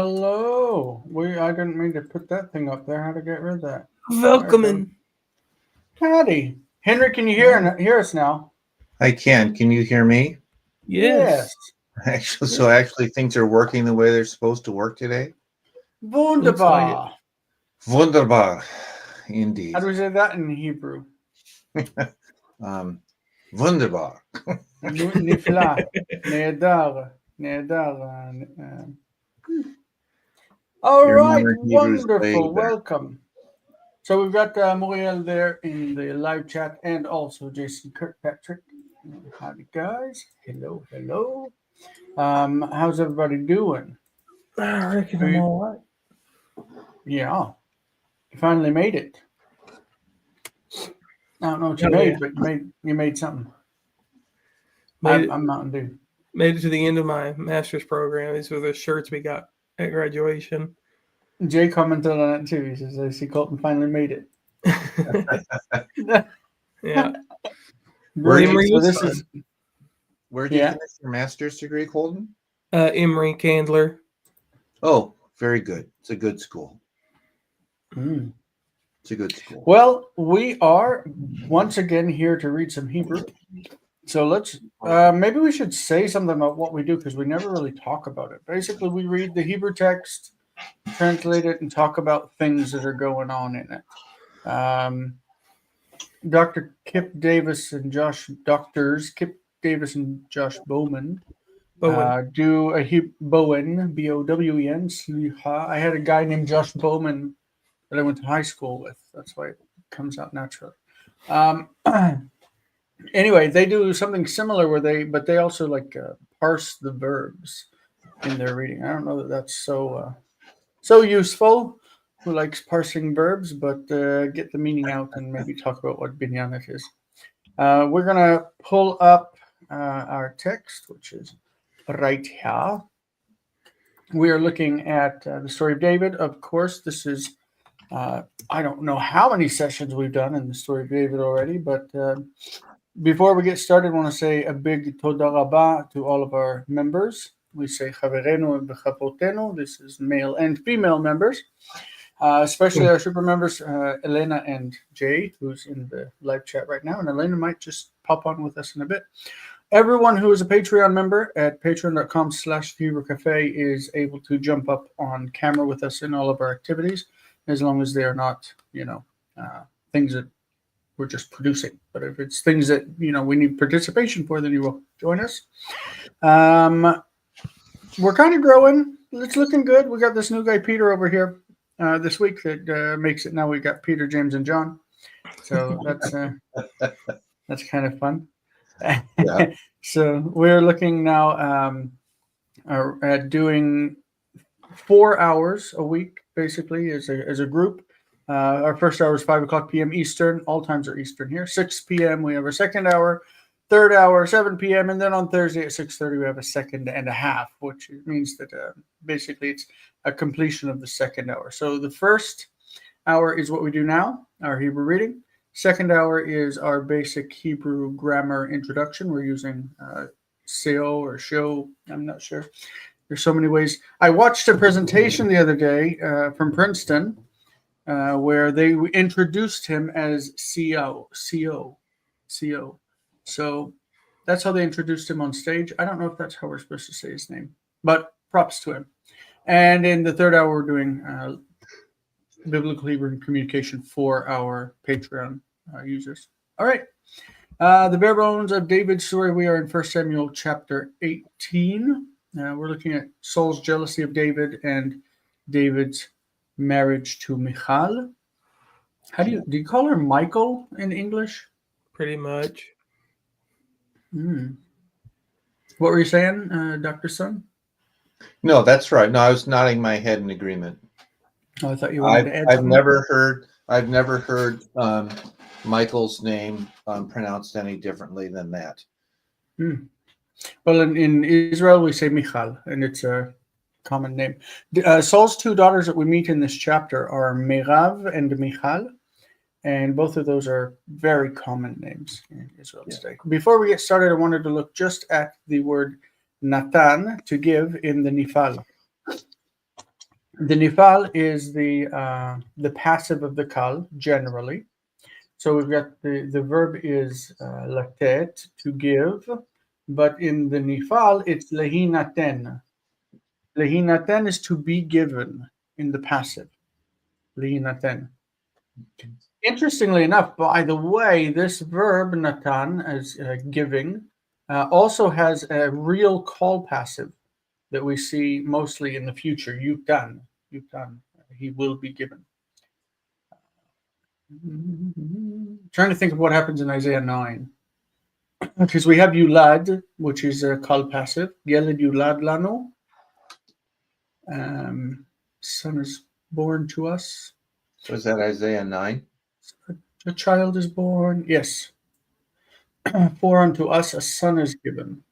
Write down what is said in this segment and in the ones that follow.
Hello. I didn't mean to put that thing up there. How to get rid of that? There we go. Welcome. Howdy. Henry, can you hear us now? I can. Can you hear me? Yes. Actually, things are working the way they're supposed to work today. Looks like it. Wunderbar. Wunderbar, indeed. How do we say that in Hebrew? Wunderbar. Nifla. Nehedar. Nehedar. All Your right. modern Hebrew's way Wonderful. better. Welcome. So we've got Muriel there in the live chat and also Jason Kirkpatrick. Howdy, guys. Hello, hello. How's everybody doing? I reckon I'm all right. Yeah. You finally made it. I don't know what you Oh, made, yeah. but you made something. Made I'm Mountain Dew. it to the end of my master's program. These were the shirts we got at graduation. Jay commented on it too. He says, I see Colton finally made it. Yeah. Great. Emory So was this fun. is Where did Yeah. you finish your master's degree, Colton? Emory Candler. Oh, very good. It's a good school. Mm. It's a good school. Well, we are once again here to read some Hebrew. So let's maybe we should say something about what we do because we never really talk about it. Basically, we read the Hebrew text, translate it, and talk about things that are going on in it. Dr. Kip Davis and Josh Bowman Bowen. do a Bowen, Bowen. I had a guy named Josh Bowman that I went to high school with. That's why it comes out naturally. Anyway, they do something similar where they also like parse the verbs in their reading. I don't know that that's so useful. Who likes parsing verbs, but get the meaning out and maybe talk about what binyanet is. We're gonna pull up our text, which is right here. We are looking at the story of David. Of course, this is I don't know how many sessions we've done in the story of David already, but before we get started, I want to say a big toda rabba to all of our members. We say chaverenu and b'chavotenu. This is male and female members, especially our super members, Elena and Jay, who's in the live chat right now. And Elena might just pop on with us in a bit. Everyone who is a Patreon member at patreon.com/Hebrew Cafe is able to jump up on camera with us in all of our activities, as long as they are not, things that we're just producing. But if it's things that we need participation for, then you will join us. We're kind of growing. It's looking good. We got this new guy Peter over here this week that makes it. Now we got Peter, James, and John. So that's kind of fun. Yeah. So we're looking now at doing 4 hours a week, basically, as a group. Our first hour is 5:00 p.m. Eastern. All times are Eastern here. 6 p.m. we have our second hour, third hour 7 p.m. and then on Thursday at 6:30 we have a second and a half, which means that basically it's a completion of the second hour. So the first hour is what we do now, our Hebrew reading. Second hour is our basic Hebrew grammar introduction. We're using SEO or show. I'm not sure. There's so many ways. I watched a presentation the other day from Princeton where they introduced him as CO. So that's how they introduced him on stage. I don't know if that's how we're supposed to say his name, but props to him. And in the third hour, we're doing biblical Hebrew communication for our Patreon users. All right. The bare bones of David's story. We are in 1 Samuel chapter 18. We're looking at Saul's jealousy of David and David's marriage to Michal. How do you call her Michael in English? Pretty much. What were you saying, Dr. Sun? No, that's right. No, I was nodding my head in agreement. Oh, I thought you wanted to add I've something. never heard Michael's name pronounced any differently than that. Well, in Israel, we say Michal, and it's a common name. Saul's two daughters that we meet in this chapter are Merav and Michal, and both of those are very common names in Israel today. Before we get started, I wanted to look just at the word Natan, to give, in the Nifal. The nifal is the passive of the kal generally. So we've got the verb is latet, to give, but in the nifal it's lehinaten. Lehinaten is to be given in the passive. Lehinaten. Interestingly enough, by the way, this verb natan as giving also has a real call passive that we see mostly in the future. Yutan, yutan, he will be given. Trying to think of what happens in Isaiah 9. Because we have yulad, which is a call passive. Yeled yulad lanu. Son is born to us. So is that Isaiah 9? A child is born. Yes. For unto us a son is given.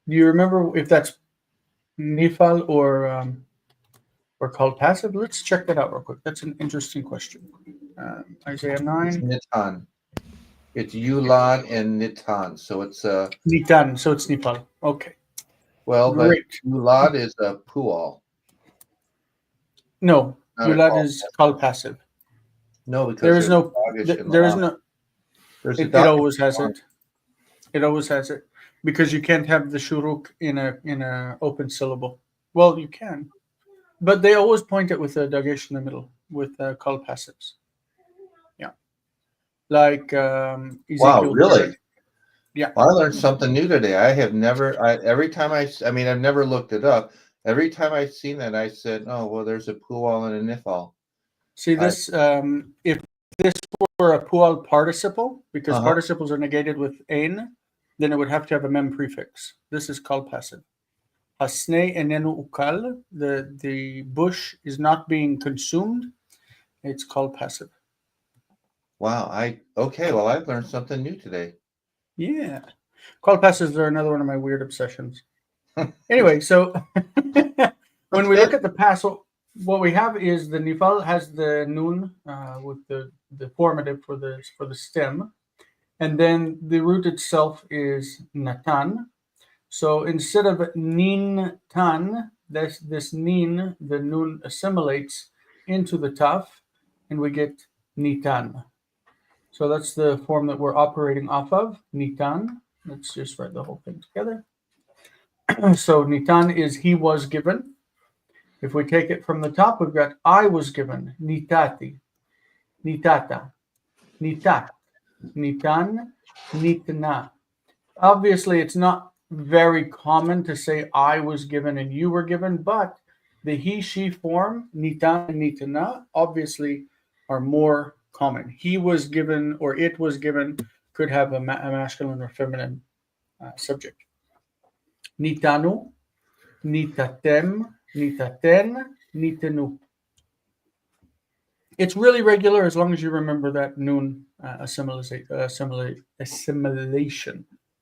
Do you remember if that's nifal or called passive? Let's check that out real quick. That's an interesting question. Isaiah It's 9. Nitan. It's Yulad and Nitan. So it's Nitan. So it's nifal. Okay. well, but Great. Yulad is a pual. No. Not a Yulad call. is called passive. No, because There is there's no. dagesh in There is Lav. no. There's a It dagesh always has in it. It always has it because you can't have the shuruk in a open syllable. Well, you can, but they always point it with a dagesh in the middle with call passives. Yeah, like Ezekiel. really? 30. Yeah. Well, I learned something new today. I have never. Every time I mean, I've never looked it up. Every time I've seen that, I said, "Oh, well, there's a pual and a nifal." See this? If this were a pual participle, because Uh-huh. participles are negated with ein, then it would have to have a mem prefix. This is called passive. Hasnei enenu ukal. The bush is not being consumed. It's called passive. Wow. Okay. Well, I've learned something new today. Yeah. Called passives are another one of my weird obsessions. Anyway, so when we look at the pass, what we have is the nifal has the nun with the formative for the stem, and then the root itself is natan. So instead of nin tan, this nin, the nun assimilates into the taf, and we get nitan. So that's the form that we're operating off of, nitan. Let's just write the whole thing together. So nitan is he was given. If we take it from the top, we've got I was given, nitati, nitata, nitat, nitan, nitna. Obviously, it's not very common to say I was given and you were given, but the he, she form, nitan and nitna, obviously are more common. He was given or it was given could have a masculine or feminine subject. Nitanu, nitatem, nitaten, nitenu. It's really regular as long as you remember that nun assimilation.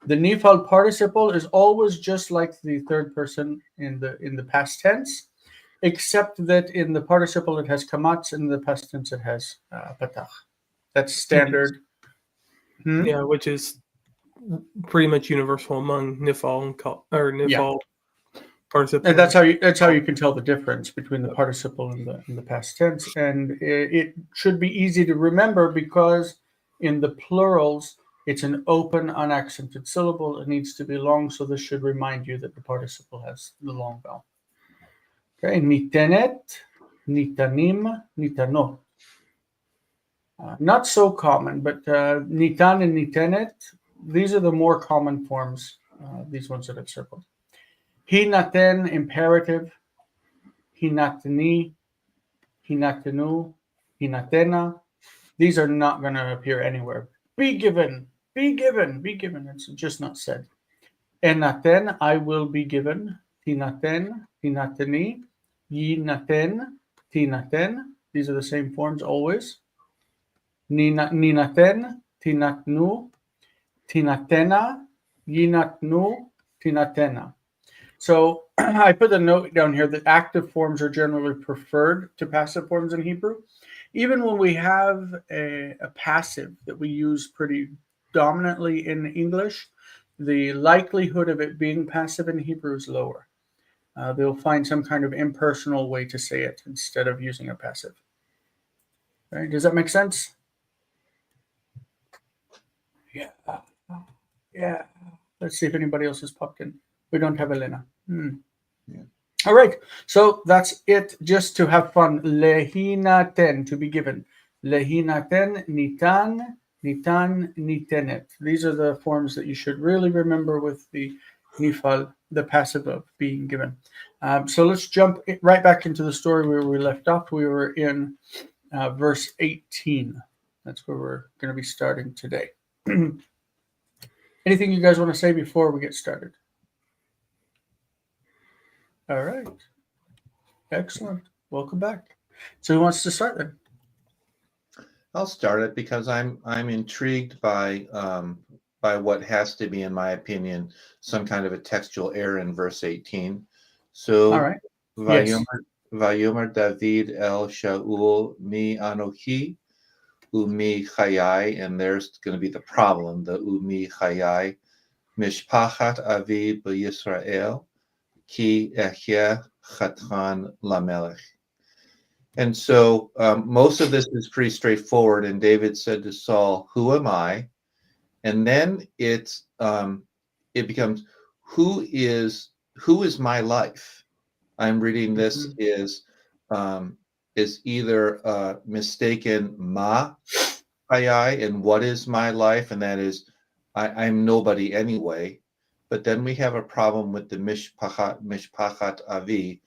The nifal participle is always just like the third person in the past tense, except that in the participle it has kamatz, and in the past tense it has patach. That's standard. Yeah, which is pretty much universal among nifal and nifal participle. And that's how you can tell the difference between the participle and the past tense. And it should be easy to remember because in the plurals it's an open, unaccented syllable. It needs to be long, so this should remind you that the participle has the long vowel. Okay, nitenet, nitanim, nitanot. Not so common, but nitan and nitenet, these are the more common forms, these ones that I've circled. Hinaten, imperative. Hinateni, hinatenu, hinatena. These are not going to appear anywhere. Be given, be given, be given. It's just not said. Enaten, I will be given. Tinaten, tinateni, yinaten, tinaten. These are the same forms always. Ninaten, tinatnu, tinatena, yinatnu, tinatena. So I put a note down here that active forms are generally preferred to passive forms in Hebrew. Even when we have a passive that we use pretty dominantly in English, the likelihood of it being passive in Hebrew is lower. they'll find some kind of impersonal way to say it instead of using a passive. Right? Does that make sense? Yeah. Yeah. Let's see if anybody else has popped in. We don't have Elena. Yeah. All right. So that's it. Just to have fun. Lehinaten, to be given. Lehinaten, nitan, nitan, nitenet. These are the forms that you should really remember with the nifal, the passive of being given. So let's jump right back into the story where we left off. We were in verse 18. That's where we're going to be starting today. Anything you guys want to say before we get started? All right. Excellent. Welcome back. So who wants to start then? I'll start it because I'm intrigued by what has to be, in my opinion, some kind of a textual error in verse 18. So, All right. Yes. Vayomer David el Shaul mi Anohi umi Chayai, and there's going to be the problem, the umi Chayai, Mishpachat Avi b'Yisrael, ki echye chatran lamelech. And so most of this is pretty straightforward. And David said to Saul, "Who am I?" And then it becomes, "Who is my life?" I'm reading this is either mistaken ma hayai, and what is my life, and that is I'm nobody anyway. But then we have a problem with the mishpachat avi.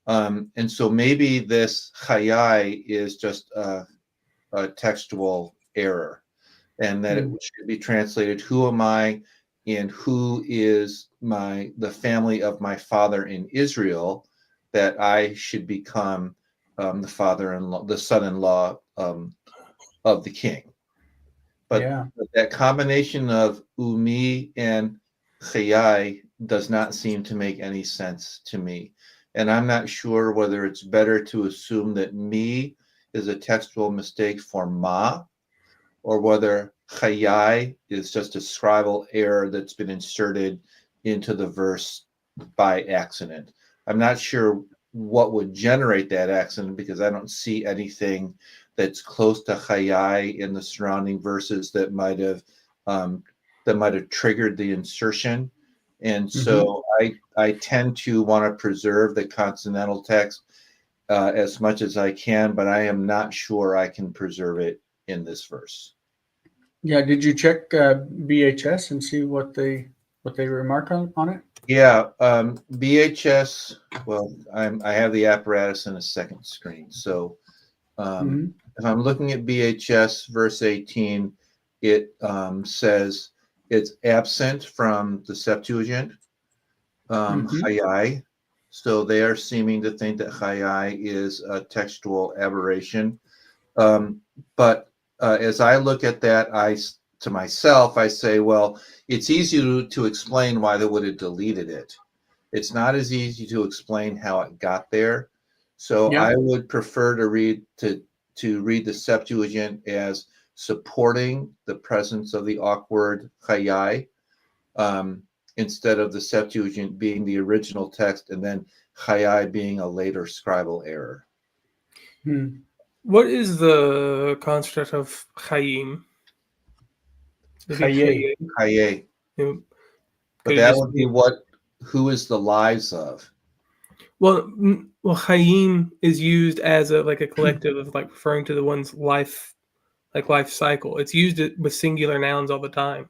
And so maybe this chayai is just a textual error, and that it should be translated, "Who am I?" and "Who is the family of my father in Israel, that I should become the father-in-law, the son-in-law of the king." But that combination of umi and chayai does not seem to make any sense to me. And I'm not sure whether it's better to assume that mi is a textual mistake for ma, or whether chayai is just a scribal error that's been inserted into the verse by accident. I'm not sure what would generate that accident, because I don't see anything that's close to chayai in the surrounding verses that might have triggered the insertion. And so I tend to want to preserve the consonantal text as much as I can, but I am not sure I can preserve it in this verse. Yeah. Did you check BHS and see what they remark on it? Yeah, BHS. Well, I have the apparatus in a second screen. So if I'm looking at BHS verse 18, it says it's absent from the Septuagint, chayai. So they are seeming to think that chayai is a textual aberration. But as I look at that, to myself, I say, well, it's easy to explain why they would have deleted it. It's not as easy to explain how it got there. So I would prefer to read the Septuagint as supporting the presence of the awkward chayai, instead of the Septuagint being the original text and then chayai being a later scribal error. What is the construct of chayim? Chayei. But that would be who is the lives of? Well, chayim is used as a collective of referring to the one's life, life cycle. It's used with singular nouns all the time.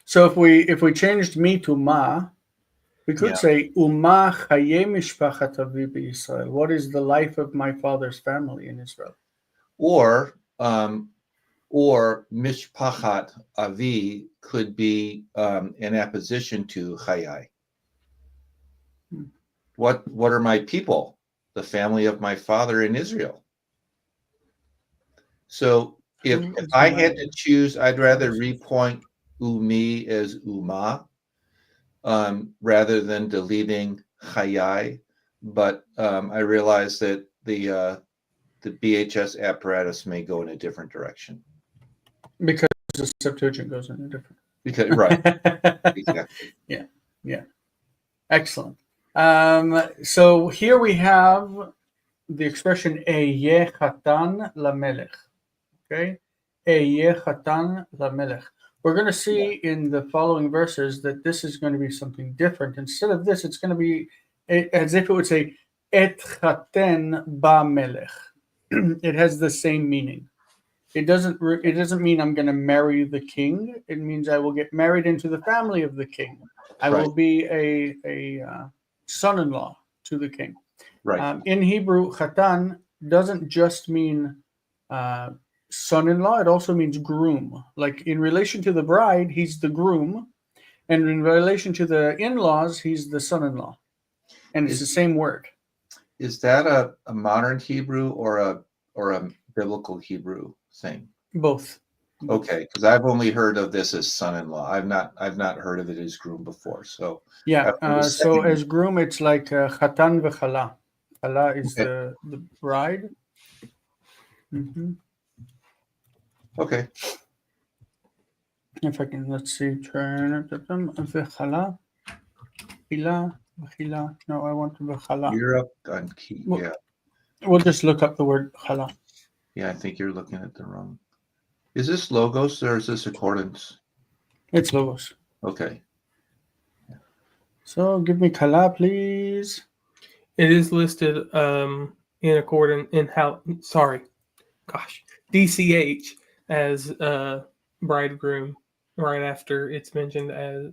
So if we changed me to ma, we could say Uma chaye mishpachat avi b'Yisrael. What is the life of my father's family in Israel? Or mishpachat avi could be an apposition to chayai. What are my people? The family of my father in Israel. So if I had to choose, I'd rather repoint umi as uma, rather than deleting chayai. But I realize that the BHS apparatus may go in a different direction. Because the Septuagint goes in a different. Right. Exactly. Yeah. Excellent. So here we have the expression Eyeh Chatan Lamelech. Okay? Eyeh Chatan Lamelech. We're going to see in the following verses that this is going to be something different. Instead of this, it's going to be as if it would say Et Chaten Ba Melech. It has the same meaning. It doesn't mean I'm going to marry the king. It means I will get married into the family of the king. I will be a son-in-law to the king. Right. In Hebrew, chatan doesn't just mean son-in-law. It also means groom. Like in relation to the bride, he's the groom, and in relation to the in-laws, he's the son-in-law. And it's the same word. Is that a modern Hebrew or a biblical Hebrew thing? Both. Okay, because I've only heard of this as son-in-law. I've not heard of it as groom before. So Yeah. after the So second- as groom, it's like chatan v'chala. Chala is Okay. the bride. Mm-hmm. Okay. If I can, let's see. V'chala. Chila. V'chila. No, I want v'chala. Europe on key. Well- Yeah. We'll just look up the word chala. Yeah, I think you're looking at the wrong. Is this logos or is this accordance? It's logos. Okay. So give me kala, please. It is listed in accordance in how DCH as bridegroom right after it's mentioned as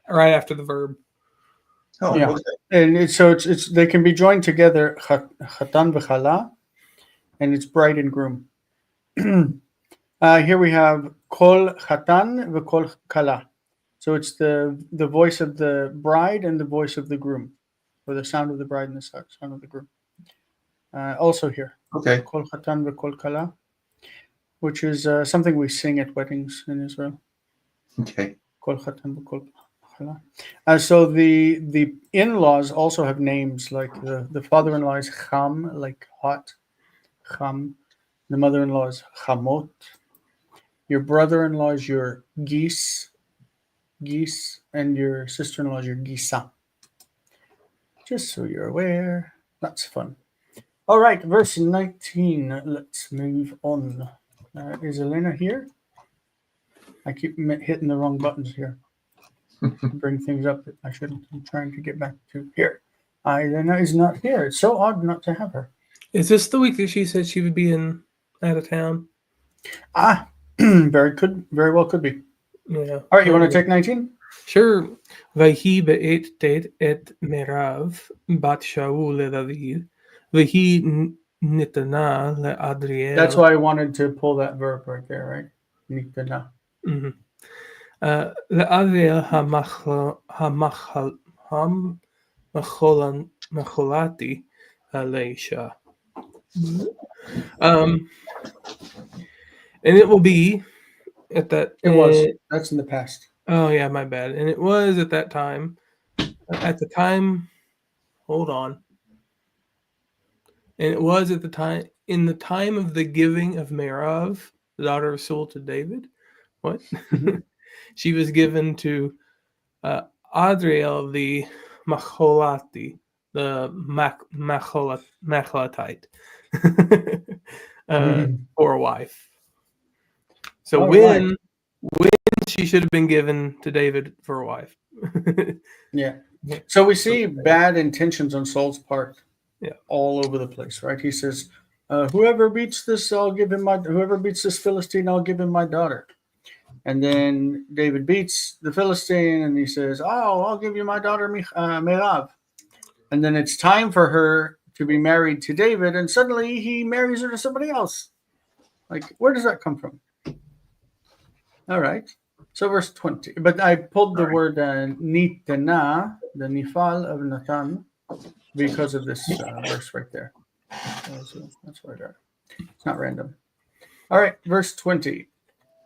right after the verb. Oh, Yeah. okay. And it's they can be joined together, chatan v'chala, and it's bride and groom. Here we have kol chatan v'kol kala. So it's the voice of the bride and the voice of the groom, or the sound of the bride and the sound of the groom. Also here, Okay. kol chatan v'kol kala, which is something we sing at weddings in Israel. Okay. Kol chatan v'kol kala. So the in-laws also have names, like the father-in-law is Cham, like hot, Cham. The mother-in-law is Chamot. Your brother-in-law is your Gis, and your sister-in-law is your Gisa. Just so you're aware. That's fun. All right, verse 19. Let's move on. Is Elena here? I keep hitting the wrong buttons here. Bring things up that I shouldn't. I'm trying to get back to here. Elena is not here. It's so odd not to have her. Is this the week that she said she would be out of town? Very well could be. Yeah. All right, you want to take 19? Sure. Vayhi be'et tet et merav bat Shaul leDavid. Vayhi nitana leAdriel. That's why I wanted to pull that verb right there, right? Nitana. Mm-hmm. leAdriel hamacholati aleisha. And it will be at that. It was. That's in the past. Oh yeah, my bad. And it was at that time. At the time, hold on. And it was at the time, in the time of the giving of Merav, the daughter of Saul, to David. What? She was given to Adriel the Macholati, the Macholatite, for a wife. So when she should have been given to David for a wife. Yeah. So we see bad intentions on Saul's part. Yeah. All over the place, right? He says, whoever beats this, I'll give him whoever beats this Philistine, I'll give him my daughter. And then David beats the Philistine and he says, oh, I'll give you my daughter Merav. And then it's time for her to be married to David, and suddenly he marries her to somebody else. Like, where does that come from? All right. So verse 20. But I pulled the word nitana, the nifal of Nathan, because of this verse right there. So that's why I got it. It's not random. All right, verse 20.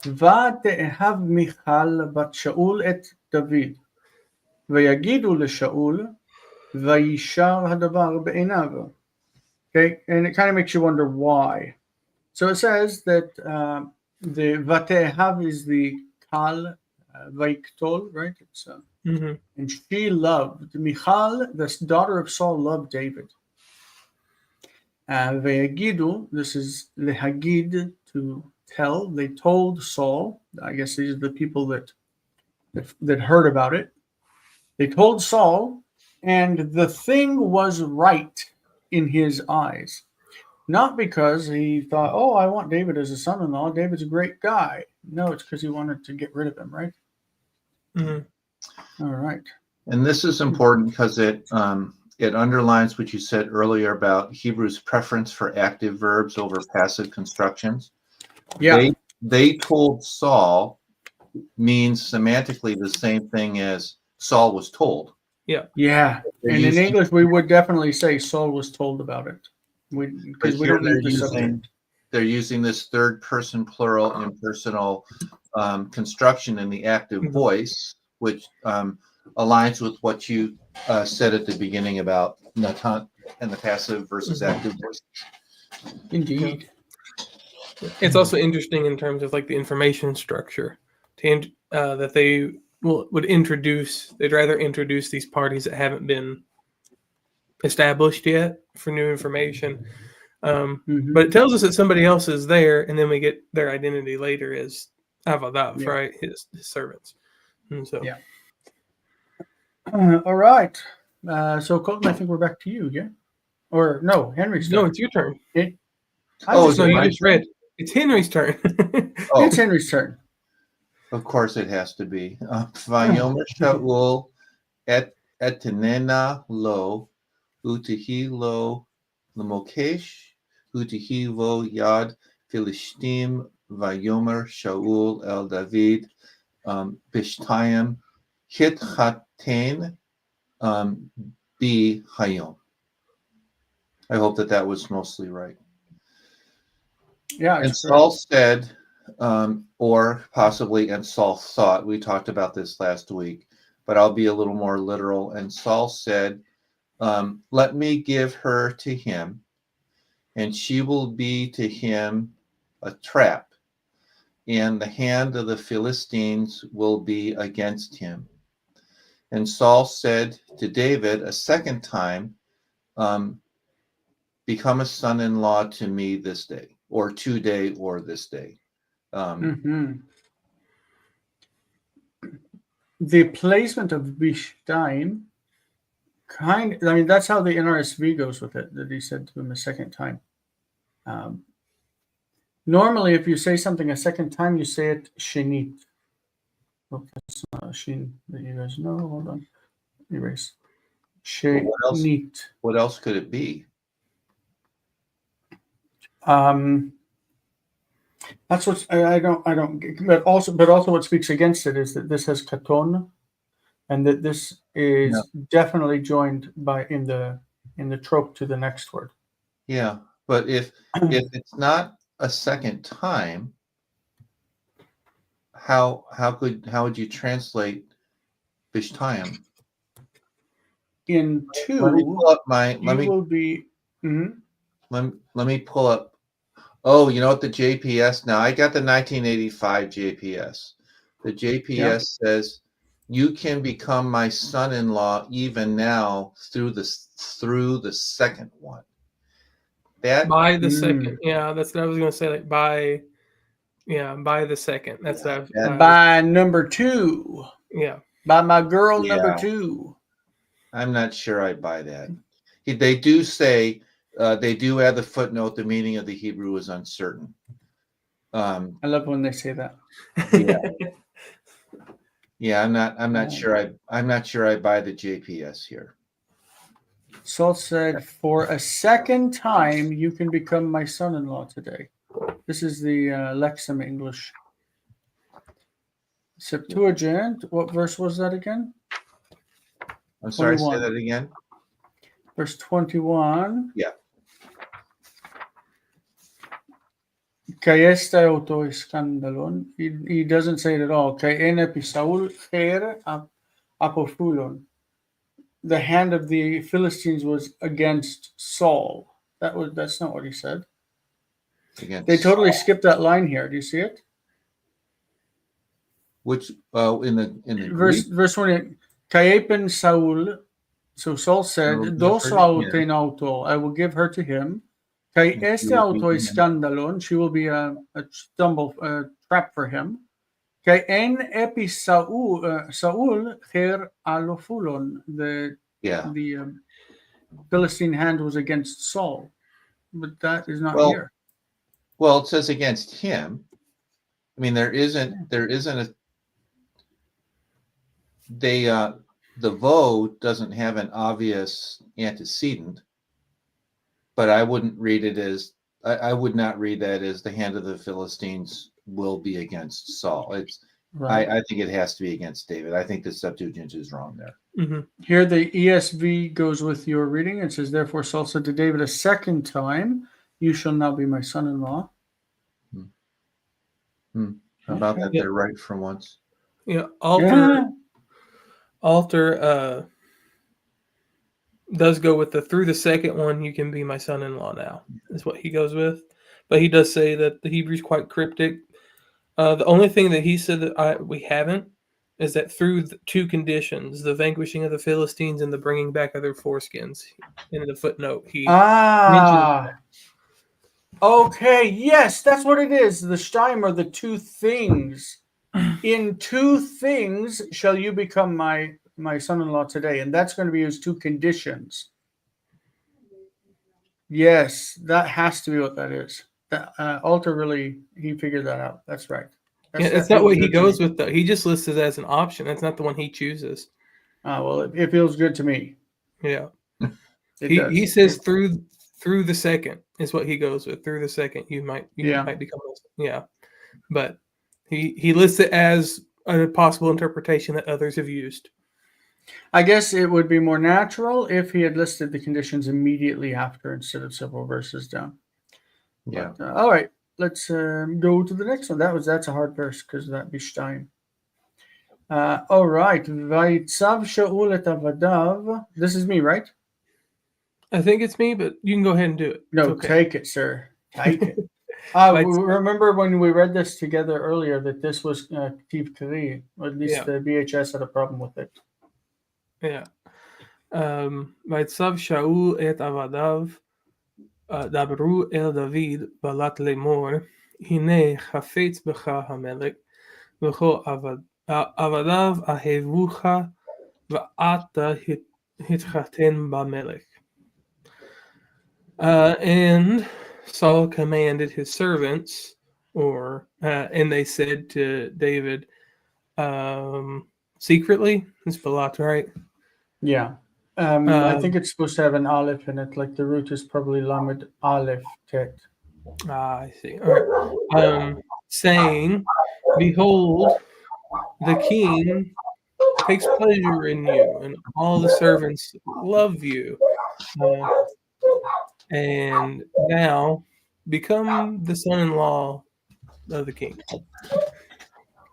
ותאהב מיכל בת שאול את דוד, ויגידו לשאול, וישר הדבר בעיניו. Okay, and it kind of makes you wonder why. So it says that the vat'ehav is the kal, vaiktol, right? It's Mhm. And she loved, Michal, the daughter of Saul, loved David. Ve'yagidu, this is lehagid, to tell. They told Saul, I guess these are the people that heard about it. They told Saul, and the thing was right in his eyes. Not because he thought, oh, I want David as a son-in-law. David's a great guy. No, it's because he wanted to get rid of him, right? Mhm. All right. And this is important because it underlines what you said earlier about Hebrew's preference for active verbs over passive constructions. Yeah. They told Saul means semantically the same thing as Saul was told. Yeah. They're And in using- English, we would definitely say Saul was told about it. Because we here don't need the subject. they're using this third person plural impersonal construction in the active Mhm. voice, which aligns with what you said at the beginning about Natan and the passive versus active voice. Indeed. It's also interesting in terms of like the information structure that they would introduce. They'd rather introduce these parties that haven't been established yet for new information. Mhm. But it tells us that somebody else is there, and then we get their identity later as Avadav, Yeah. right? His servants. And so, Yeah. All right. So Colton, I think we're back to you, yeah? Or no, Henry's no, turn. it's your turn. Oh, Just is it No, my you just read. It's Henry's turn. Oh, It's Henry's turn. of course it has to be. Vayomer Shaul et etenena lo utihi lo lemokesh utihi vo yad Philistine Vayomer Shaul el David Bishtayim hitchaten bi hayom. I hope that was mostly right. Yeah. And it's Saul said, or possibly, and Saul thought, we talked about this last week, but I'll be a little more literal. And Saul said, let me give her to him, and she will be to him a trap, and the hand of the Philistines will be against him. And Saul said to David a second time, become a son-in-law to me this day, or today, or this day. Mhm. The placement of Bishtaim that's how the NRSV goes with it, that he said to him a second time. Normally, if you say something a second time, you say it shenit. Oh, that's not a shin that you guys know. Hold on. Erase. What else? Shenit. What else could it be? That's what I don't. But also what speaks against it is that this has katon, and that this is definitely joined by in the trope to the next word. Yeah, but if it's not a second time, how would you translate Bishtayim? In Let me two, pull up my will be. Mhm. let me pull up. Oh, you know what, the JPS now? I got the 1985 JPS. The JPS says you can become my son-in-law even now through the second one. That by the second. Yeah, that's what I was going to say. Like by the second. That's By number two. Yeah. By my girl number Yeah. two. I'm not sure I buy that. They do say they do add the footnote. The meaning of the Hebrew is uncertain. I love when they say that. Yeah, I'm not sure I buy the JPS here. Saul said, "For a second time, you can become my son-in-law today." This is the Lexham English. Septuagint. What verse was that again? I'm sorry, 21. say that again. Verse 21. Yeah. Kayesta auto skandalon. He doesn't say it at all. Kayene pisaul her apofulon. The hand of the Philistines was against Saul. That's not what he said. Against They totally Saul. skipped that line here. Do you see it? Which in the Verse 20. Kayepen Saul. So Saul I will said, give Dos her to him, auten auto, I will give her to him. Kay and she este will be auto to him. scandalon, she will be a trap for him. Kay en epi Saul her alofulon. Yeah. The Philistine hand was against Saul, but that is not Well, here. Well, it says against him. I mean, there isn't a the vo doesn't have an obvious antecedent, but I wouldn't read it as I would not read that as the hand of the Philistines will be against Saul. It's Right. I think it has to be against David. I think the Septuagint is wrong there. Mm-hmm. Here the ESV goes with your reading. It says, Therefore Saul said to David a second time, You shall now be my son-in-law. How about that? Yeah. They're right for once. Yeah, Yeah. Alter does go with through the second one, you can be my son-in-law now, is what he goes with. But he does say that the Hebrew's quite cryptic. The only thing that he said that we haven't is that through the two conditions, the vanquishing of the Philistines and the bringing back of their foreskins. In the footnote, he mentions Okay, yes, that's what it is. The Steim are the two things. In two things shall you become my son-in-law today, and that's going to be his two conditions. Yes, that has to be what that is. That Alter really he figured that out. That's right. it's not what he goes with though. He just lists it as an option. That's not the one he chooses. Well, it feels good to me. Yeah, He says through the second is what he goes with. Through the second, you might become but he lists it as a possible interpretation that others have used. I guess it would be more natural if he had listed the conditions immediately after instead of several verses down. Yeah. But, all right, let's go to the next one. That's a hard verse because that'd be Stein. All right. Vayitzav Shaul et avadav. This is me, right? I think it's me, but you can go ahead and do it. No, okay. Take it, sir. Take it. Remember when we read this together earlier that this was Ketiv Kari, or at least the BHS had a problem with it. Yeah. Vayitzav Shaul et avadav dabru el David balat lemor hine chafetz b'cha hamelech v'cho avadav ahevucha v'ata hitchaten b'melech. And Saul commanded his servants, and they said to David, secretly, it's Balat, right? Yeah. I think it's supposed to have an aleph in it, like the root is probably lamed aleph tet. I see. All right. Saying, Behold, the king takes pleasure in you, and all the servants love you. And now become the son-in-law of the king.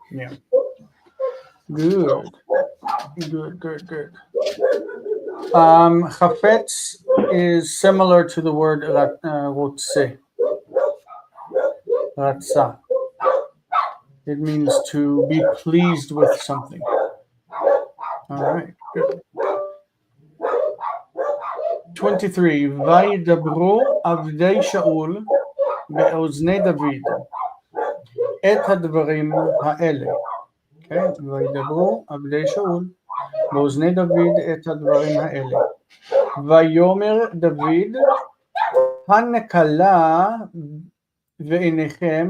Yeah. Good. Chafetz is similar to the word rotse. Ratza. It means to be pleased with something. All right. Good. 23. Vaydabru avdei Shaul be'oznei David et hadvarim ha'ele. Okay. Vaydabru avdei Shaul באוזני דוד את הדברים האלה. ויאמר דוד, הנקלה ועיניכם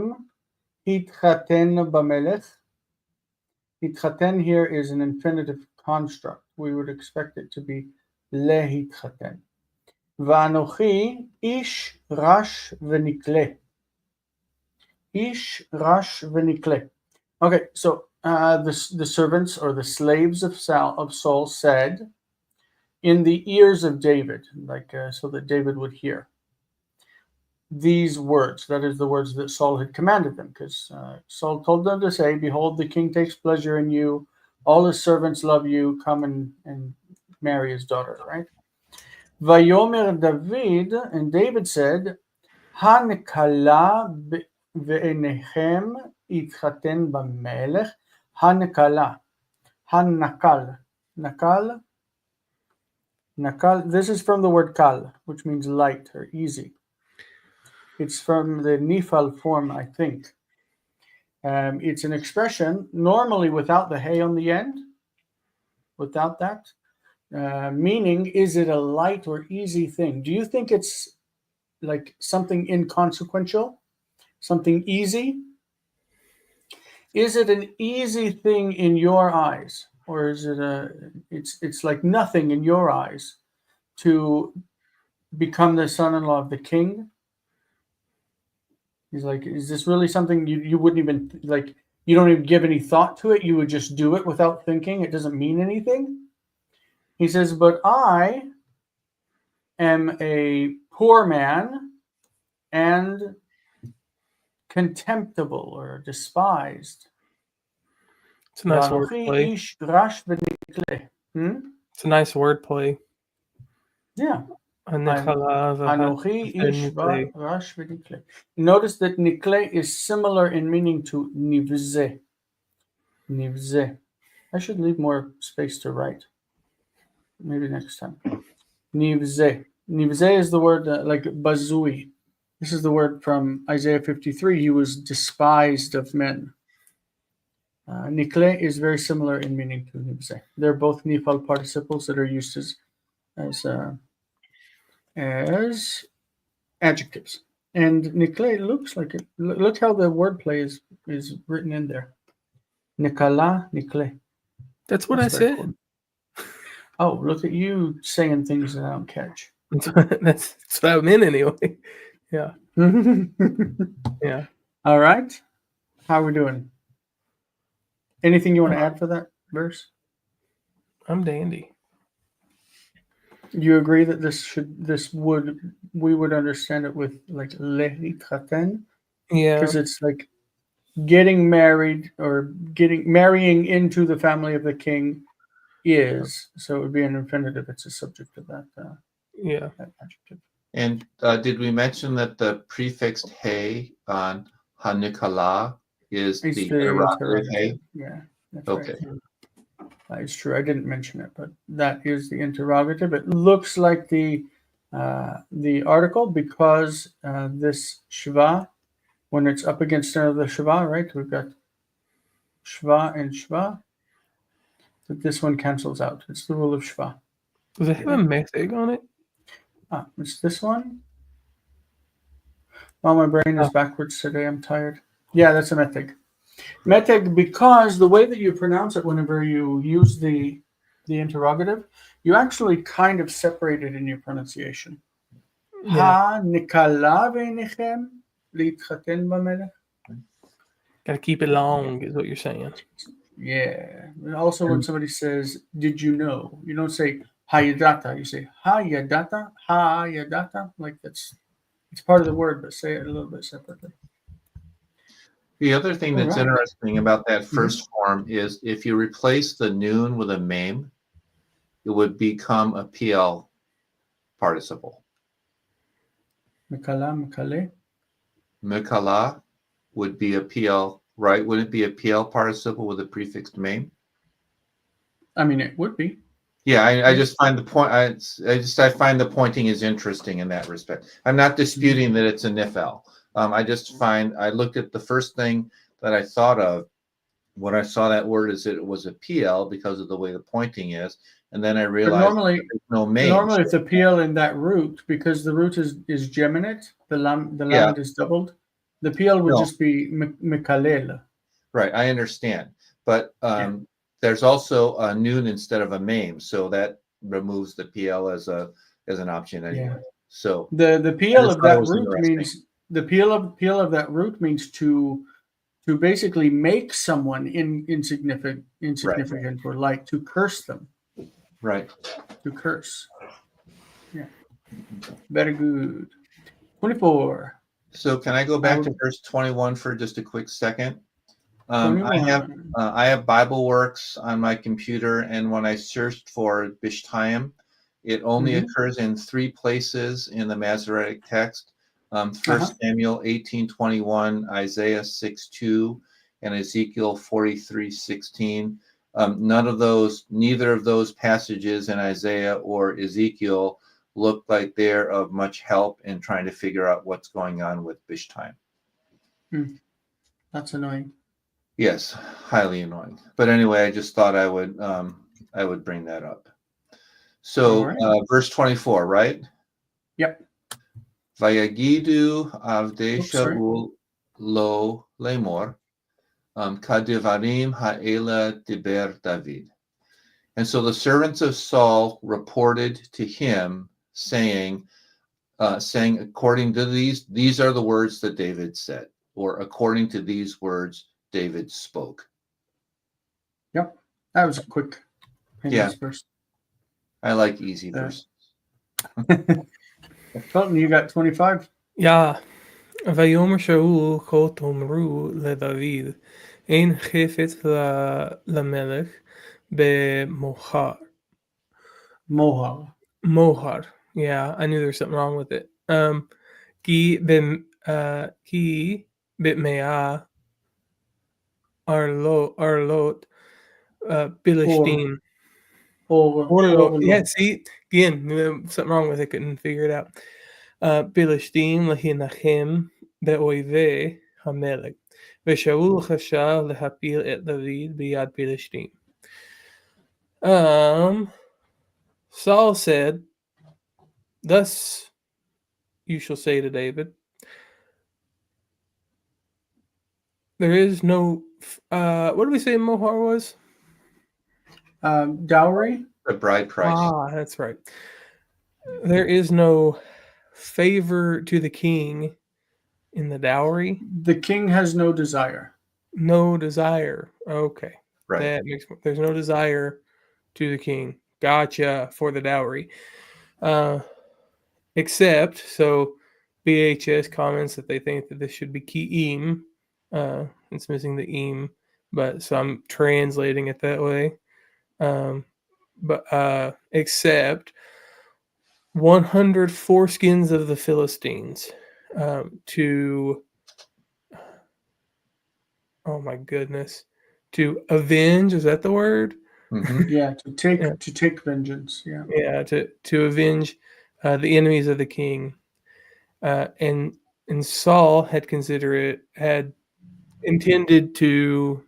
התחתן במלך. התחתן here is an infinitive construct. We would expect it to be להתחתן. ואנוכי איש רש ונקלה. איש רש ונקלה. Okay, so the servants or the slaves of Saul said in the ears of David, so that David would hear these words. That is the words that Saul had commanded them, because Saul told them to say, Behold, the king takes pleasure in you. All his servants love you. Come and marry his daughter, right? Vayomer David, and David said, Hanekala ve'enechem itchaten b'melech. Hanekala, Hanakal. Nakal. Nakal. This is from the word kal, which means light or easy. It's from the Nifal form, I think. It's an expression normally without the hay on the end, without that, meaning is it a light or easy thing? Do you think it's like something inconsequential, something easy? Is it an easy thing in your eyes, or is it it's like nothing in your eyes to become the son-in-law of the king? He's like, is this really something you wouldn't even like? You don't even give any thought to it. You would just do it without thinking. It doesn't mean anything. He says, but I am a poor man and contemptible or despised. It's a nice Vanochi wordplay. ish rash v'nikle. It's a nice wordplay. Yeah. Anichala Anochi ish v'nikle. rash v'nikle. Notice that nikle is similar in meaning to nivze. Nivze. I should leave more space to write. Maybe next time. Nivze. Nivze is the word like bazui. This is the word from Isaiah 53. He was despised of men. Nikle is very similar in meaning to nivze. They're both nifal participles that are used as adjectives. And nikle looks like it. Look how the wordplay is written in there. Nikala, nikle. That's what That's I very said. cool. Oh, look at you saying things that I don't catch. That's what I meant anyway. Yeah. Yeah. All right. How are we doing? Anything you want to add for that verse? I'm dandy. You agree that we would understand it with like lehitraten, Yeah. because it's like getting married or marrying into the family of the king is, so it would be an infinitive. It's a subject of that Yeah. adjective. And did we mention that the prefixed hey on hanikala is It's the the interrogative hey? interrogative. Yeah, that's Okay. right. That is true. I didn't mention it, but that is the interrogative. It looks like the article because this shva, when it's up against another shva, right? We've got shva and shva. But this one cancels out. It's the rule of shva. Does it have a method on it? It's this one. Oh, my brain is backwards today. I'm tired. Yeah, that's a meteg. Meteg, because the way that you pronounce it whenever you use the interrogative, you actually kind of separate it in your pronunciation. Yeah. Ha nikala v'enichem litchaten b'melech. Gotta keep it long, is what you're saying. Yeah. And also, when somebody says, "Did you know?" you don't say hayadata. You say hayadata, hayadata. Like it's part of the word, but say it a little bit separately. The other thing that's Alright. interesting about that first form is if you replace the noon with a meme, it would become a PL participle. Mikala, mikale. Mikala would be a PL, right? Would it be a PL participle with a prefixed meme? I mean, it would be. Yeah, I just find the point. I find the pointing is interesting in that respect. I'm not disputing that it's a nifel. I looked at the first thing that I thought of when I saw that word is that it was a PL because of the way the pointing is, and then I But realized normally, there's no meme. normally it's a PL in that root because the root is geminate. The lamed is doubled. The PL would No. just be mikalel. Right, I understand, but there's also a noon instead of a meme, so that removes the PL as an option anyway. Yeah. So The PL just of thought it that was root interesting. means the PL of that root means to basically make someone insignificant or light, to curse them. right. To curse. Yeah. Very good. 24. So can I go back to verse 21 for just a quick second? I 21. have BibleWorks on my computer, and when I searched for Bishtaim, it only occurs in 3 places in the Masoretic text: 1 Samuel 18:21, Isaiah 6:2, and Ezekiel 43:16. Neither of those passages in Isaiah or Ezekiel look like they're of much help in trying to figure out what's going on with Bishtaim. That's annoying. Yes, highly annoying. But anyway, I just thought I would bring that up. So, verse 24, right? Yep. Vayagidu avdei Shaul lo lemor, kadivarim ha'ela diber David. And so the servants of Saul reported to him, saying, according to these are the words that David said, or according to these words David spoke. Yep, that was a quick verse. I like easy verses. Colton, you got 25? Yeah. ויאמר שאול כה תאמרו לדוד אין חפץ למלך במוהר. Mohar. Yeah, I knew there was something wrong with it. כי בתמאה ארלות פלשתים. Yeah, see, again, something wrong with it, couldn't figure it out. פלשתים להנחם באויבי המלך. ושאול חשב להפיל את דוד ביד פלשתים. Saul said, thus you shall say to David, there is no, what did we say Mohar was? Dowry? The bride price. Ah, that's right. There is no favor to the king in the dowry. The king has no desire. No desire. Okay. Right. That makes, there's no desire to the king. Gotcha, for the dowry. Except, so BHS comments that they think that this should be ki'im. It's missing the im, but so I'm translating it that way. Except 100 foreskins of the Philistines to, oh my goodness, to avenge, is that the word? Mm-hmm. Yeah, to take vengeance. Yeah, to avenge the enemies of the king, and Saul had intended to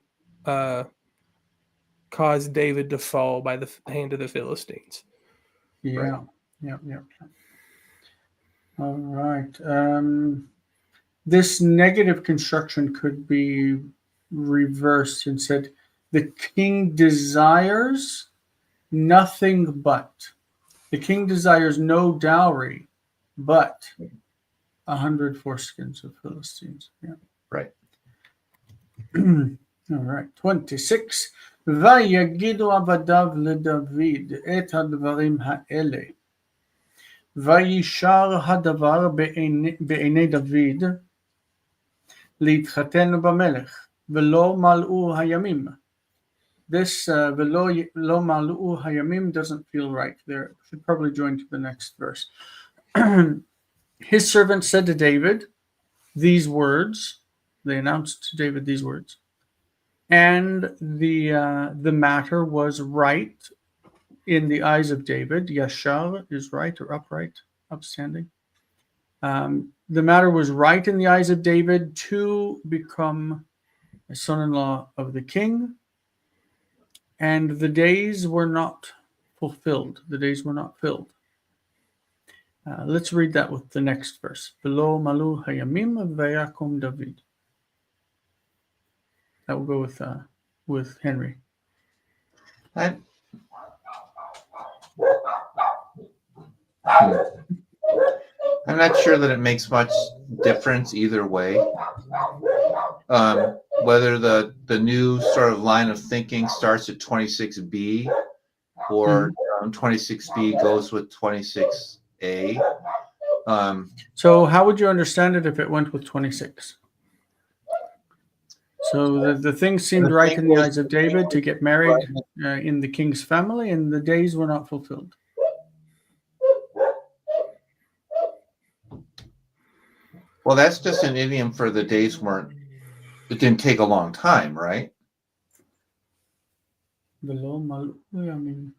cause David to fall by the hand of the Philistines. Yeah, Right. Yeah. All right. This negative construction could be reversed and said, the king desires nothing but. The king desires no dowry, but 100 foreskins of Philistines. Yeah. Right. All right. 26. ויגידו עבדיו לדוד את הדברים האלה. וישר הדבר בעיני דוד להתחתן במלך, ולא מלאו הימים. This ולא מלאו הימים doesn't feel right there. Should probably join to the next verse. His servant said to David these words. They announced to David these words. And the matter was right in the eyes of David. Yashar is right or upright, upstanding. The matter was right in the eyes of David to become a son-in-law of the king. And the days were not fulfilled. The days were not filled. Let's read that with the next verse. V'lo malu hayamim vayakum David. That will go with Henry. I'm not sure that it makes much difference either way. Whether the new sort of line of thinking starts at 26b or 26b goes with 26a. So how would you understand it if it went with 26? So the thing seemed right in the eyes of David to get married in the king's family, and the days were not fulfilled. Well, that's just an idiom for the days weren't. It didn't take a long time, right? Below Mal. I mean,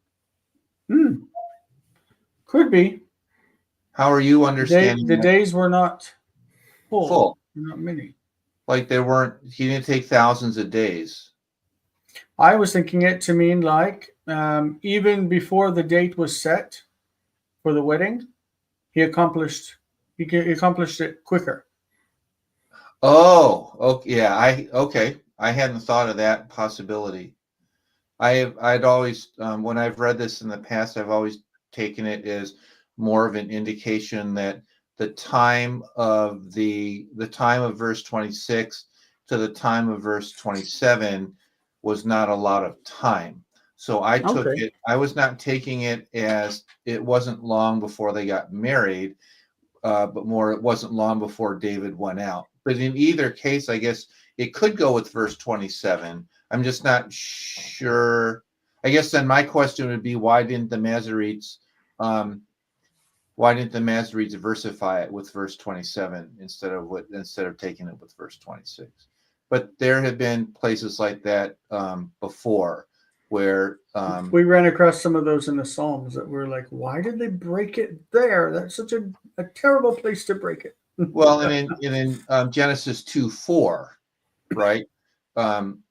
hmm, could be. How are you understanding The that? days were not full. Full. Not many. Like they weren't. He didn't take thousands of days. I was thinking it to mean like even before the date was set for the wedding, he accomplished it quicker. Oh, okay, yeah. I hadn't thought of that possibility. I'd always when I've read this in the past, I've always taken it as more of an indication that the time of verse 26 to the time of verse 27 was not a lot of time. So I took Okay. it, I was not taking it as it wasn't long before they got married, but more it wasn't long before David went out. But in either case, I guess it could go with verse 27. I'm just not sure. I guess then my question would be, why didn't the Masoretes versify it with verse 27 instead of taking it with verse 26? But there have been places like that before where We ran across some of those in the Psalms that were like, why did they break it there? That's such a terrible place to break it. well, and in Genesis 2:4, right?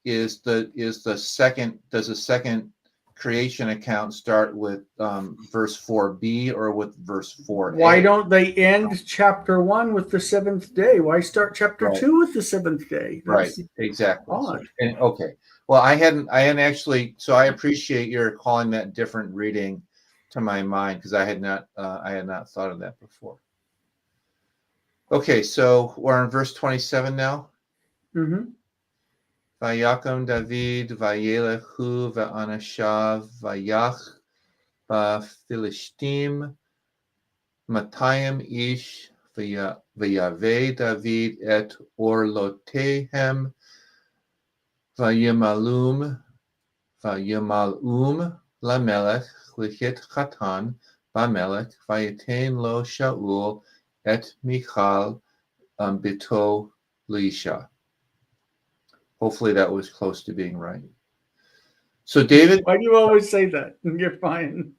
Is the second, does the second creation account start with verse 4b or with verse 4a? Why don't they end chapter 1 with the seventh day? Why start chapter Right. 2 with the seventh day? Right, That's exactly. So, odd. okay. Well, I hadn't actually, so I appreciate your calling that different reading to my mind, because I had not thought of that before. Okay, so we're on verse 27 now. Mm-hmm. Vayakom David vayelechu va'anashav vayach ba'Philishtim 200 ish vayave David et orlotehem vayimalum lamelech lichit chatan ba'melech vayitain lo Shaul et Michal bito Lisha. Hopefully that was close to being right. So David, Why do you always say that? You're fine.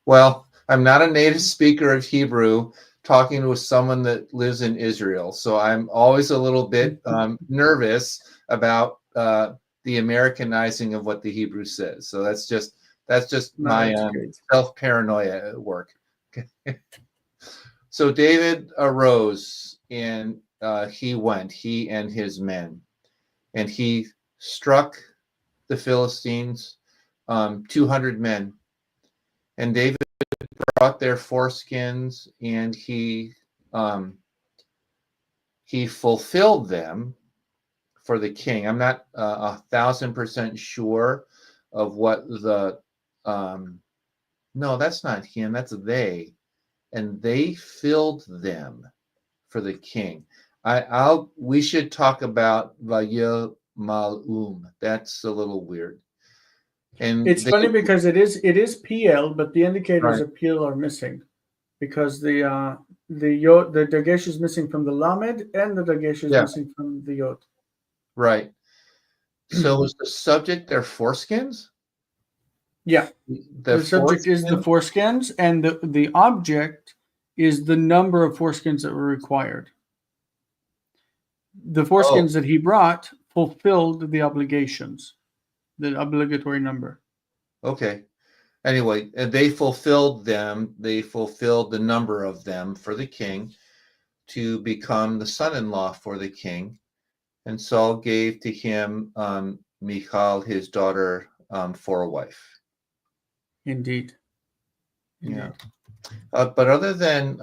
well, I'm not a native speaker of Hebrew talking with someone that lives in Israel, so I'm always a little bit nervous about the Americanizing of what the Hebrew says. So that's just my self-paranoia at work. So David arose and he and his men, and he struck the Philistines, 200 men. And David brought their foreskins, and he fulfilled them for the king. I'm not 1,000% sure of what the no, that's not him, that's they. And they filled them for the king. We should talk about Vayel Malum. That's a little weird. And it's funny because it is PL, but the indicators Right. of PL are missing because the dagesh is missing from the lamed and the dagesh is missing from the yod. Right. So is the subject their foreskins? Yeah. The subject is the foreskins, and the object is the number of foreskins that were required. The foreskins that he brought fulfilled the obligations, the obligatory number. Okay. Anyway, they fulfilled them. They fulfilled the number of them for the king to become the son-in-law for the king. And Saul gave to him Michal, his daughter, for a wife. Indeed. Yeah. But other than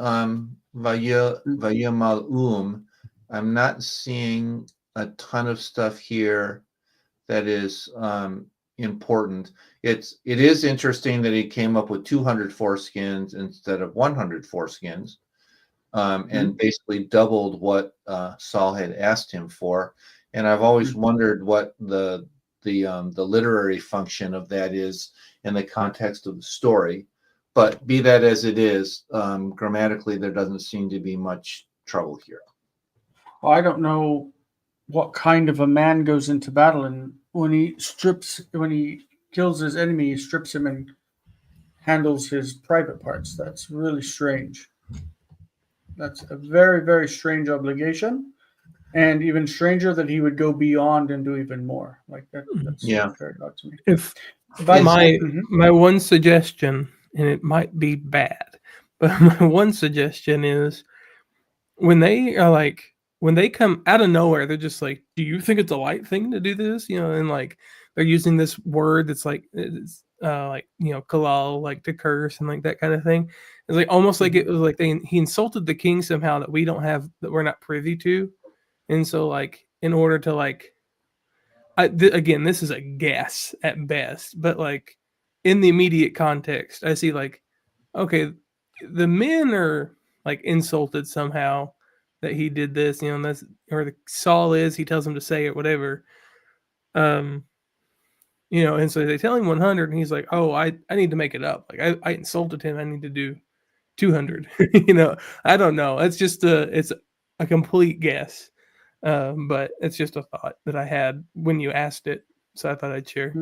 Vayimalum, I'm not seeing a ton of stuff here that is important. It is interesting that he came up with 200 foreskins instead of 100 foreskins, and basically doubled what Saul had asked him for. And I've always wondered what the literary function of that is in the context of the story. But be that as it is, grammatically there doesn't seem to be much trouble here. Well, I don't know what kind of a man goes into battle, and when he kills his enemy, he strips him and handles his private parts. That's really strange. That's a very, very strange obligation. And even stranger that he would go beyond and do even more. Like that. That's Yeah. very odd to me. If But my one suggestion, and it might be bad, but my one suggestion is when they come out of nowhere, they're just like, "Do you think it's a light thing to do this?" And like they're using this word that's like it's kalal, like to curse and like that kind of thing. It's like almost like it was like he insulted the king somehow that we're not privy to, and so like in order to like. Again, this is a guess at best, but like in the immediate context, I see like, okay, the men are like insulted somehow that he did this, and that's or the Saul is he tells him to say it, whatever. And so they tell him 100, and he's like, oh, I need to make it up. Like I insulted him, I need to do 200. I don't know. It's just it's a complete guess. But it's just a thought that I had when you asked it, so I thought I'd share.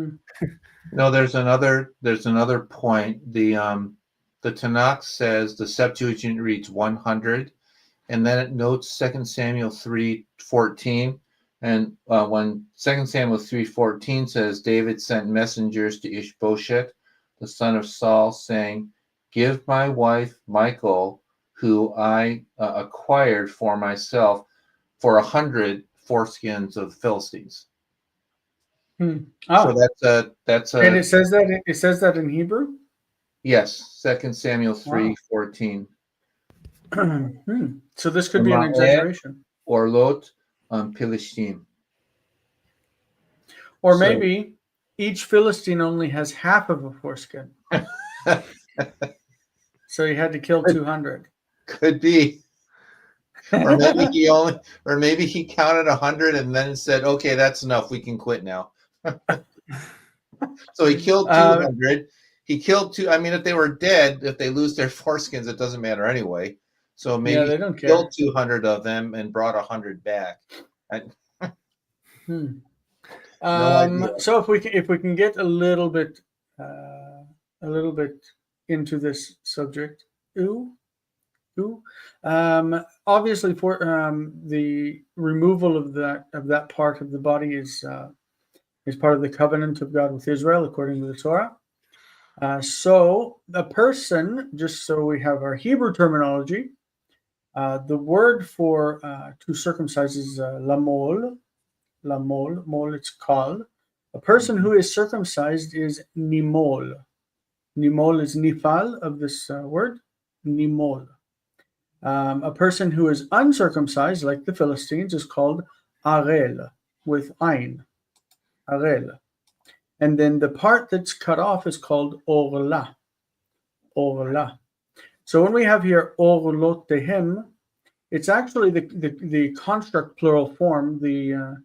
No, there's another point. The Tanakh says the Septuagint reads 100, and then it notes 2 Samuel 3:14, and when 2 Samuel 3:14 says David sent messengers to Ishbosheth, the son of Saul, saying, "Give my wife Michal, who I acquired for myself, for 100 foreskins of Philistines." Oh. So that's a and it says that in Hebrew. yes, 2 Samuel 3:14. So this could be an exaggeration, Or Lot Pilishtim. or maybe each Philistine only has half of a foreskin, so he had to kill 200. Could be. Or maybe he counted 100 and then said, "Okay, that's enough. We can quit now." So he killed 200. He killed two. I mean, if they were dead, if they lose their foreskins, it doesn't matter anyway. So maybe they don't he killed care. 200 of them and brought 100 back. No idea. So if we can get a little bit into this subject, obviously for the removal of that part of the body is part of the covenant of God with Israel according to the Torah. So a person, just so we have our Hebrew terminology, the word for to circumcise is lamol. Mol, it's called. A person who is circumcised is nimol. Nimol is nifal of this word, nimol. A person who is uncircumcised, like the Philistines, is called arel, with ein, arel. And then the part that's cut off is called orla, orla. So when we have here orlotehem, it's actually the construct plural form. The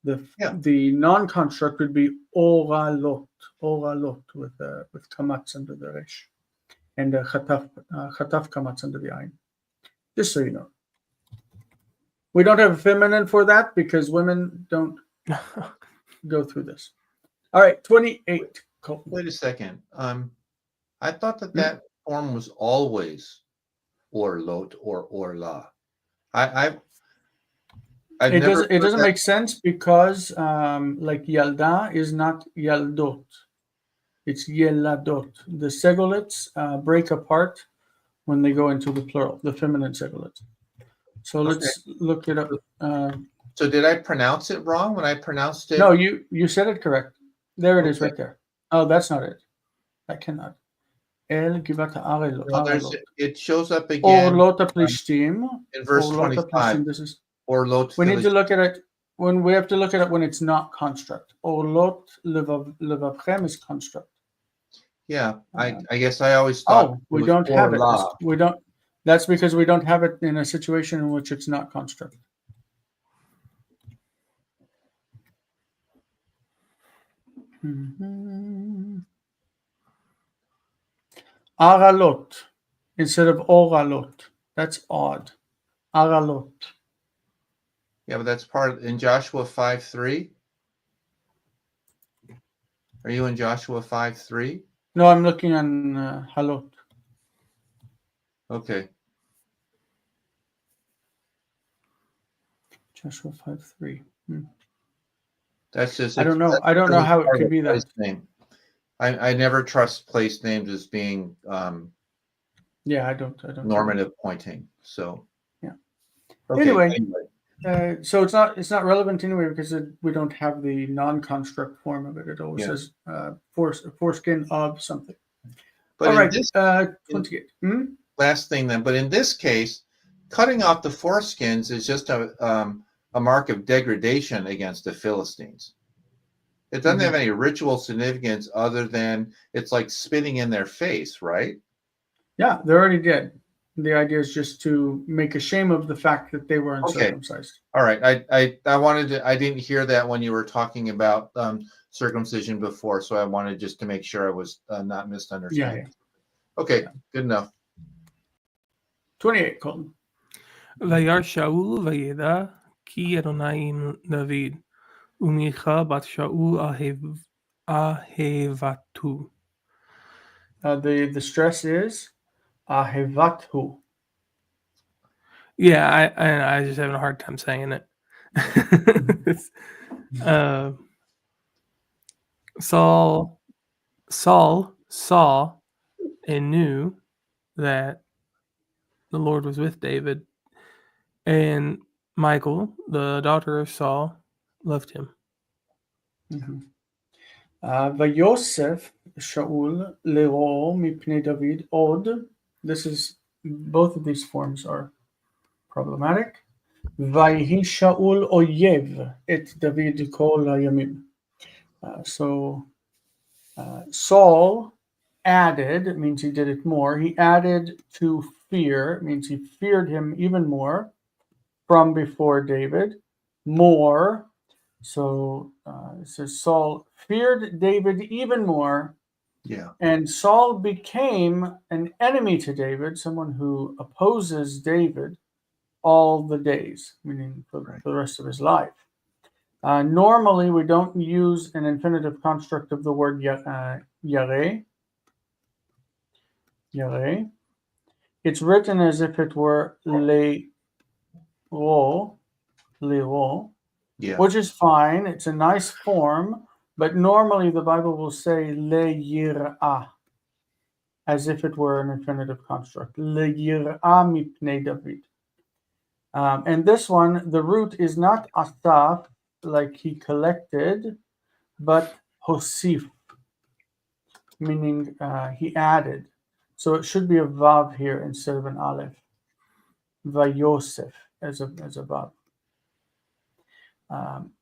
non-construct would be oralot with kamatz under the resh, and chataf kamatz under the ayin. Just so you know, we don't have a feminine for that because women don't go through this. All right, 28. Wait a second. I thought that form was always orlot or orla. It doesn't make sense because like yalda is not yaldot, it's yeladot. The segolets break apart when they go into the plural, the feminine segolets. So let's look it up. So did I pronounce it wrong when I pronounced it? No, you said it correct. There it is right there. Oh, that's not it. I cannot. El givata arelot. It shows up again Orlota plishtim. in verse 25. This is. Orlot. We need to look at it when we have to look at it when it's not construct. Orlot levavchem is construct. Yeah, I guess I always thought we don't have it. We don't. That's because we don't have it in a situation in which it's not construct. Aralot instead of oralot. That's odd. Aralot. Yeah, but that's part in Joshua 5:3. Are you in Joshua 5:3? No, I'm looking on Halot. Okay. Joshua 5:3. That's just. I don't know. I don't know how it could be that. Name. I never trust place names as being Yeah, I don't. normative pointing. So. Yeah. Okay. Anyway. So it's not relevant anyway because we don't have the non-construct form of it. It always says foreskin of something. But all right, this, 28. Last thing then, but in this case, cutting off the foreskins is just a mark of degradation against the Philistines. It doesn't have any ritual significance other than it's like spitting in their face, right? Yeah, they're already dead. The idea is just to make a shame of the fact that they were uncircumcised. Okay. All right. I didn't hear that when you were talking about circumcision before, so I wanted just to make sure I was not misunderstanding. Yeah. Okay, good enough. 28, Colton. וירא שאול וידע כי אדוני עם דוד, ומיכל בת שאול אהבתו. The stress is ahevathu. Yeah, I just having a hard time saying it. Saul saw and knew that the Lord was with David, and Michal, the daughter of Saul, loved him. ויוסף שאול לרועו מפני דוד עוד. This is, both of these forms are problematic. ויהי שאול אויב את דוד כל הימים. So Saul added, it means he did it more. He added to fear, it means he feared him even more from before David. More. So it says Saul feared David even more. Yeah. And Saul became an enemy to David, someone who opposes David all the days, meaning for the rest of his life. Normally, we don't use an infinitive construct of the word yareh. Yareh. It's written as if it were le'ro, which is fine. It's a nice form, but normally the Bible will say le'yir'ah, as if it were an infinitive construct. Le'yir'ah mipnei David. And this one, the root is not asaf, like he collected, but hosif, meaning he added. So it should be a vav here instead of an aleph. Vayosef as a vav.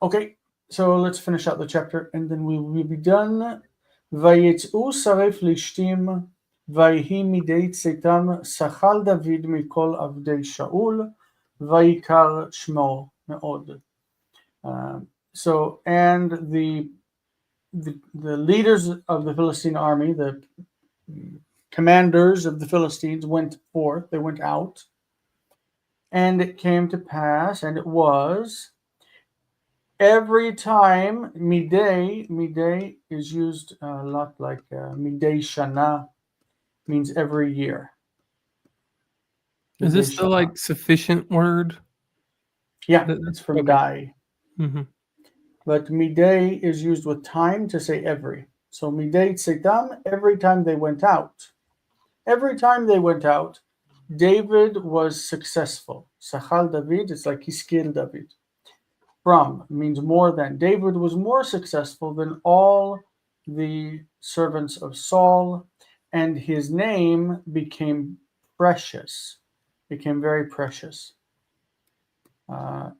Okay, so let's finish out the chapter and then we will be done. Vayetz'u sarei Plishtim, vayhi midei tzetam, sachal David mikol avdei Shaul, vayikar shmo me'od. So, and the leaders of the Philistine army, the commanders of the Philistines went forth, they went out, and it came to pass, and it was, every time, midday is used a lot like midday shana, means every year. Is this the like sufficient word? Yeah, it's from dai. Mm-hmm. But midday is used with time to say every. So midday tzetam, every time they went out. Every time they went out, David was successful. Sachal David, it's like hiskil David. From means more than. David was more successful than all the servants of Saul, and his name became precious, became very precious.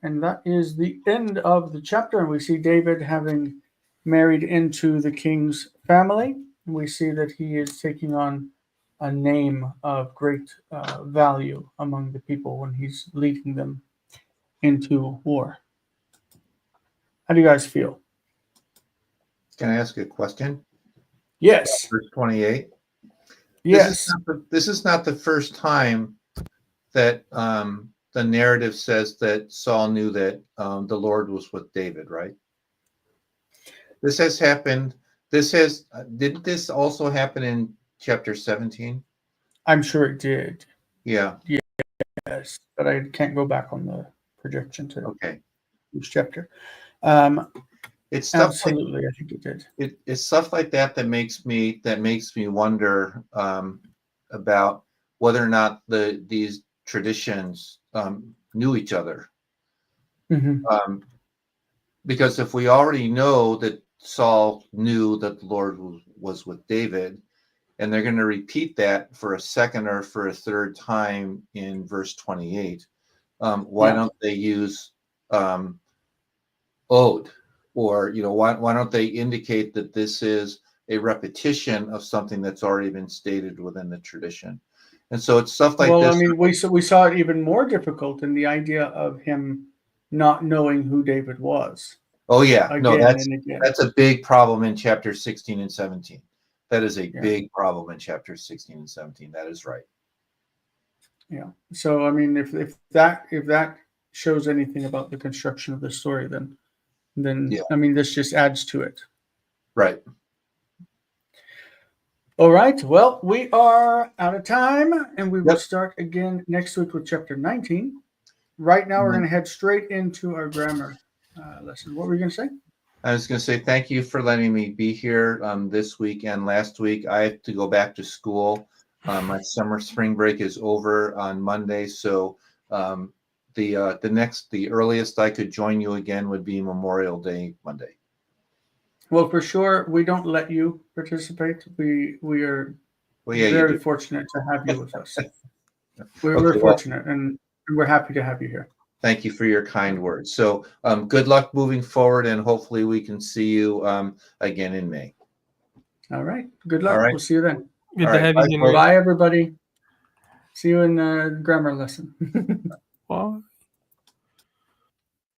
And that is the end of the chapter. And we see David having married into the king's family. We see that he is taking on a name of great value among the people when he's leading them into war. How do you guys feel? Can I ask a question? Yes. Verse 28. Yes. This is not the first time that the narrative says that Saul knew that the Lord was with David, right? This has happened This has didn't this also happen in chapter 17? I'm sure it did. Yeah. Yes, but I can't go back on the projection to Okay. each chapter. It's stuff like Absolutely, I think it did. it's stuff like that that makes me wonder about whether or not these traditions knew each other. Mhm. Because if we already know that Saul knew that the Lord was with David, and they're going to repeat that for a second or for a third time in verse 28, why Yeah. don't they use ode? Or, why don't they indicate that this is a repetition of something that's already been stated within the tradition? And so it's stuff like Well, I this. mean, we saw it even more difficult in the idea of him not knowing who David was Oh yeah, no, again and again. that's a big problem in chapter 16 and 17. That is a Yeah. big problem in chapter 16 and 17. That is right. Yeah. So I mean, if that shows anything about the construction of the story, then Yeah. I mean, this just adds to it. Right. All right. Well, we are out of time, and we will Yep. start again next week with chapter 19. Right now, we're Mhm. going to head straight into our grammar lesson. What were you going to say? I was going to say thank you for letting me be here this week and last week. I have to go back to school. My spring break is over on Monday, so the earliest I could join you again would be Memorial Day Monday. Well, for sure, we don't let you participate. We are Well, yeah, you very do. fortunate to have you with us. We're Okay, well, fortunate, and we're happy to have you here. thank you for your kind words. So good luck moving forward, and hopefully we can see you again in May. All right. Good luck. All right. We'll see you then. Good All to right, have bye, you, Henry. Bye, everybody. See you in the grammar lesson.